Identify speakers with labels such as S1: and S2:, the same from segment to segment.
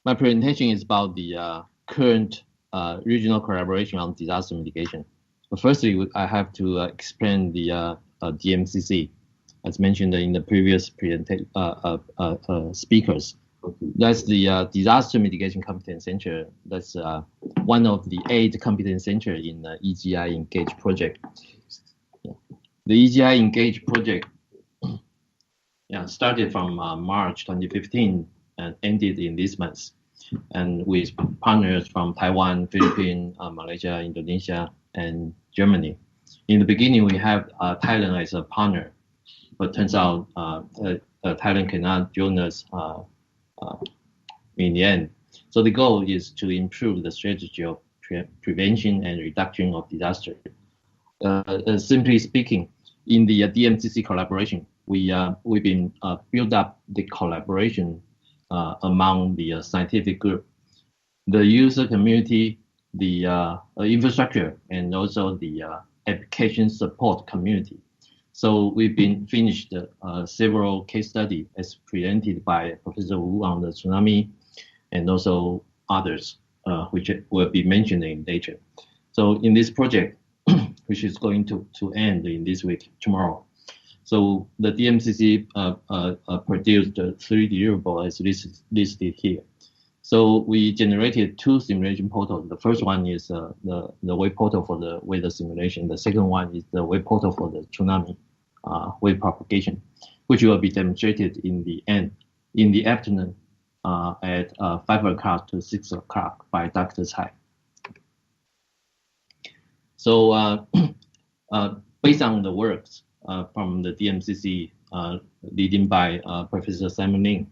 S1: My presentation is about the current regional collaboration on disaster mitigation. But firstly, I have to explain the DMCC, as mentioned in the previous speakers. That's the Disaster Mitigation Competence Center. That's one of the 8 competence centers in the EGI Engage project. The EGI Engage project started from March 2015 and ended in this month, and with partners from Taiwan, Philippines, Malaysia, Indonesia, and Germany. In the beginning, we have Thailand as a partner, but turns out Thailand cannot join us in the end. So the goal is to improve the strategy of prevention and reduction of disaster. Simply speaking, in the DMCC collaboration, we've been build up the collaboration among the scientific group, the user community, the infrastructure, and also the application support community. So we've been finished several case studies as presented by Professor Wu on the tsunami, and also others, which will be mentioned later. So in this project, which is going to end in this week, tomorrow. So the DMCC produced 3 deliverables as listed here. So we generated 2 simulation portals. The first one is the wave portal for the weather simulation. The second one is the wave portal for the tsunami wave propagation, which will be demonstrated in the afternoon at 5 o'clock to 6 o'clock by Dr. Tsai. So based on the works from the DMCC leading by Professor Simon Ling,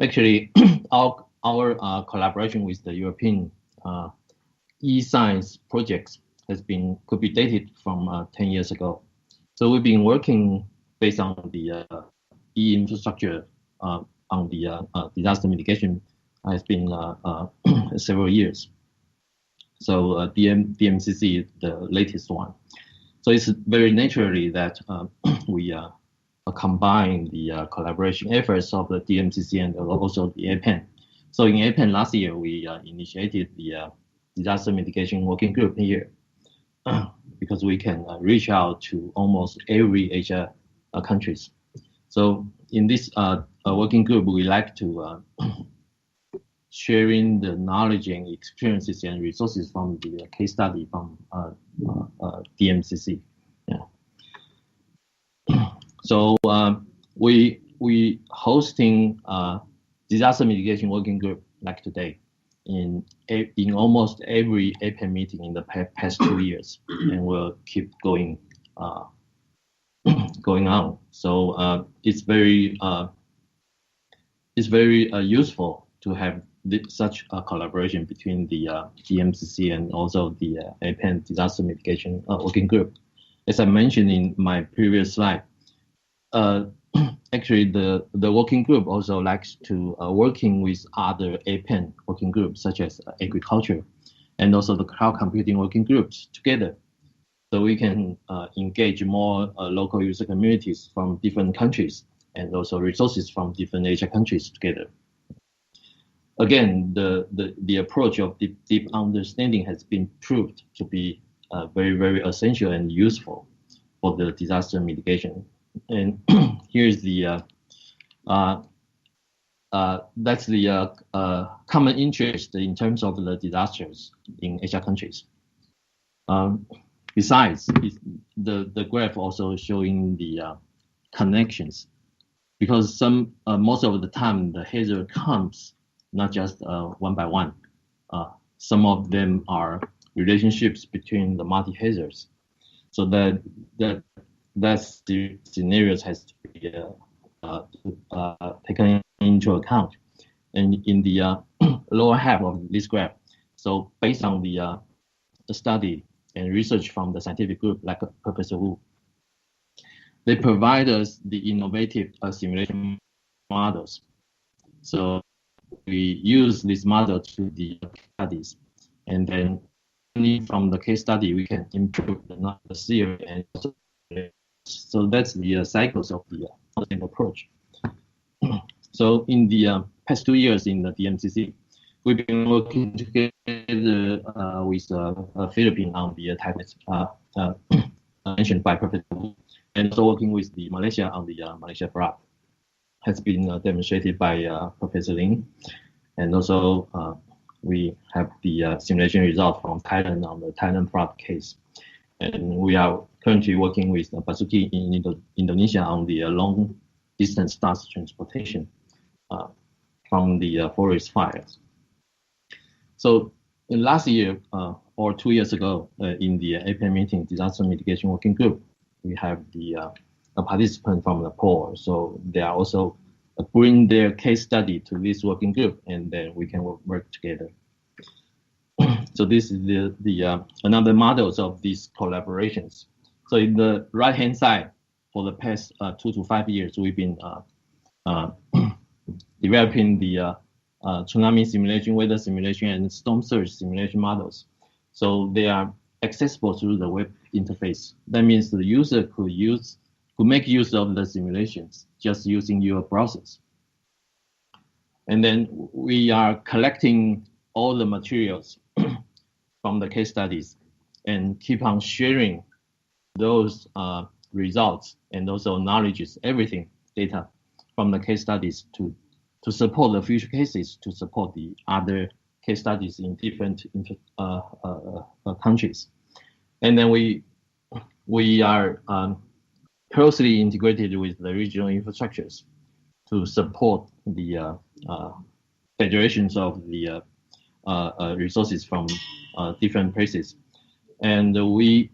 S1: actually our collaboration with the European e-science projects could be dated from 10 years ago. So we've been working based on the e-infrastructure on the disaster mitigation has been several years. So DMCC is the latest one. So it's very naturally that we combine the collaboration efforts of the DMCC and also the APAN. So in APAN last year, we initiated the disaster mitigation working group here because we can reach out to almost every Asia countries. So in this working group, we like to sharing the knowledge and experiences and resources from the case study from DMCC. Yeah. So we hosting disaster mitigation working group like today in almost every APAN meeting in the past 2 years, and we'll keep going on. So it's very useful to have such a collaboration between the DMCC and also the APAN disaster mitigation working group. As I mentioned in my previous slide, actually the working group also likes to working with other APAN working groups such as agriculture and also the cloud computing working groups together. So we can engage more local user communities from different countries and also resources from different Asia countries together. Again, the approach of deep understanding has been proved to be very, very essential and useful for the disaster mitigation. And here's the that's the common interest in terms of the disasters in Asia countries. Besides, the graph also showing the connections, because most of the time the hazard comes not just one by one. Some of them are relationships between the multi-hazards. So that scenarios has to be taken into account. And in the lower half of this graph, so based on the study and research from the scientific group like Professor Wu, they provide us the innovative simulation models. So we use this model to the studies, and then from the case study we can improve the theory, and so that's the cycles of the approach. So in the past 2 years in the DMCC, we've been working together with Philippines on the types mentioned by Professor Wu, and also working with the Malaysia on the Malaysia fraud has been demonstrated by Professor Lin, and also we have the simulation result from Thailand on the Thailand fraud case, and we are currently working with Basuki in Indonesia on the long distance dust transportation from the forest fires. So in last year or 2 years ago, in the APAN meeting, disaster mitigation working group, we have the a participant from Nepal. So they are also bring their case study to this working group, and then we can work together. So this is the another models of these collaborations. So in the right hand side, for the past 2 to 5 years, we've been developing the tsunami simulation, weather simulation, and storm surge simulation models. So they are accessible through the web interface. That means the user could make use of the simulations just using your browsers. And then we are collecting all the materials from the case studies and keep on sharing those results and also knowledges, everything, data from the case studies to support the future cases, to support the other case studies in different countries. And then we are closely integrated with the regional infrastructures to support the federations of the resources from different places. And we,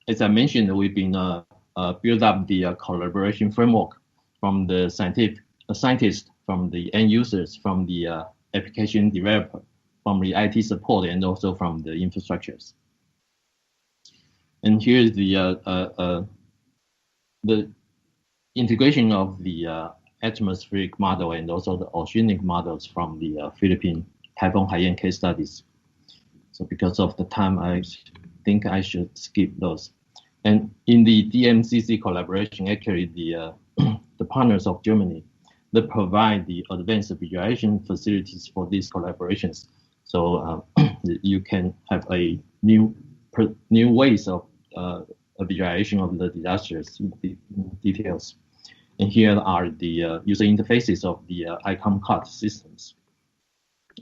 S1: as I mentioned, we've been build up the collaboration framework from the scientists, from the end users, from the application developer, from the IT support, and also from the infrastructures. And here is the integration of the atmospheric model and also the oceanic models from the Philippine Typhoon Haiyan case studies. So because of the time, I think I should skip those. And in the DMCC collaboration, actually the partners of Germany, they provide the advanced visualization facilities for these collaborations. So you can have a new ways of visualization of the disasters details. And here are the user interfaces of the ICOM CAD systems,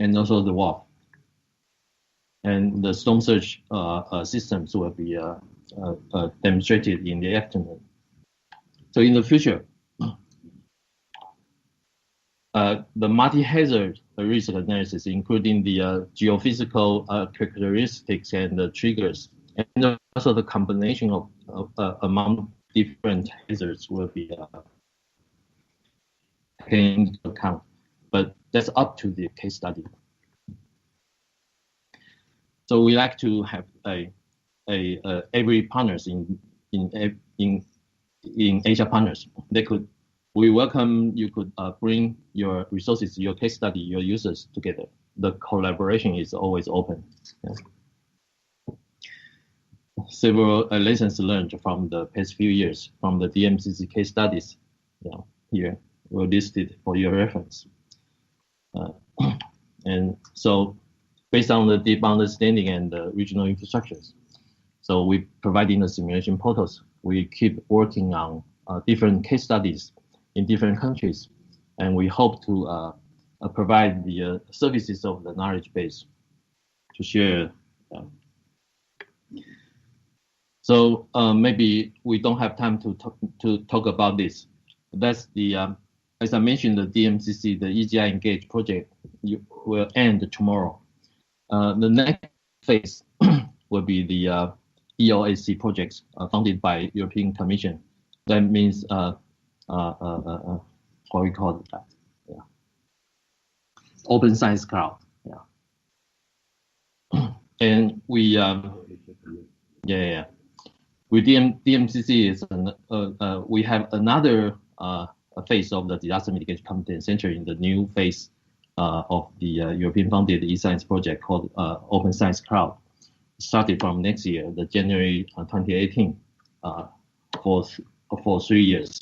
S1: and also the WAF. And the storm surge systems will be demonstrated in the afternoon. So in the future, the multi-hazard risk analysis, including the geophysical characteristics and the triggers, and also the combination of among different hazards will be taken into account. But that's up to the case study. So we like to have every partners in Asia partners. We welcome you could bring your resources, your case study, your users together. The collaboration is always open. Yeah. Several lessons learned from the past few years from the DMCC case studies. Yeah, here were listed for your reference. And so, based on the deep understanding and the regional infrastructures, so we providing the simulation portals. We keep working on different case studies in different countries, and we hope to provide the services of the knowledge base to share. So maybe we don't have time to talk about this. That's the as I mentioned, the DMCC, the EGI Engage project will end tomorrow. The next phase will be the EOAC projects funded by European Commission. That means how we call that? Yeah. Open Schence Cloud. Yeah. And we with DMCC is we have another phase of the disaster mitigation competence center in the new phase of the European funded e-science project called Open Schence Cloud. Started from next year, the January 2018, for 3 years.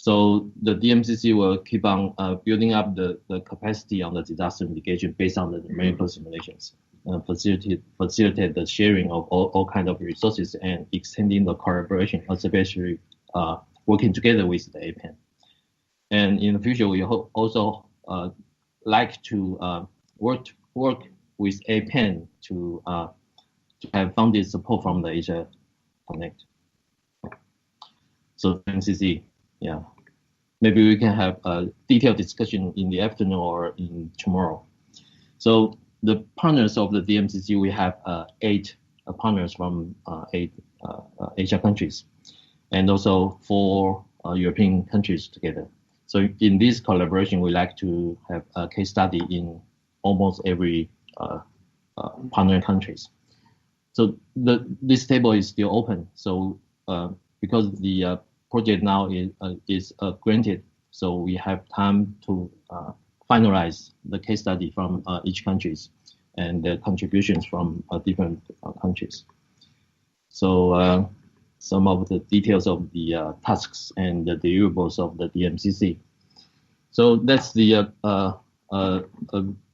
S1: So the DMCC will keep on building up the capacity on the disaster mitigation based on the numerical simulations, facilitate the sharing of all kinds of resources and extending the collaboration, especially working together with the APAN. And in the future, we also like to work with APAN to have funded support from the Asia Connect. So MCC, yeah. Maybe we can have a detailed discussion in the afternoon or in tomorrow. So the partners of the DMCC, we have 8 partners from 8 Asia countries, and also 4 European countries together. So in this collaboration, we like to have a case study in almost every partner countries. So this table is still open. So because the project now is granted, so we have time to finalize the case study from each countries and the contributions from different countries. So some of the details of the tasks and the deliverables of the DMCC. So that's the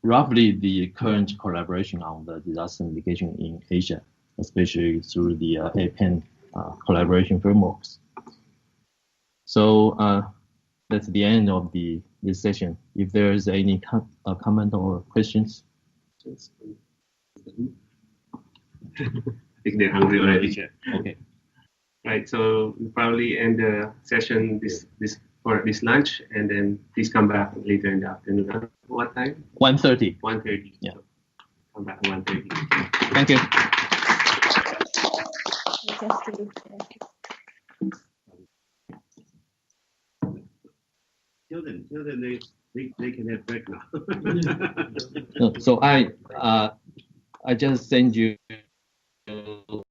S1: roughly the current collaboration on the disaster mitigation in Asia, especially through the APAN collaboration frameworks. So that's the end of this session. If there is any comment or questions.
S2: I think they're hungry already, Chair.
S1: Okay.
S2: Right, so we'll probably end the session for this lunch, and then please come back later in the afternoon. What time?
S1: 1:30.
S2: 1:30.
S1: Yeah.
S2: So come back 1:30.
S1: Thank you.
S3: Children, they can have break now.
S1: So I just send you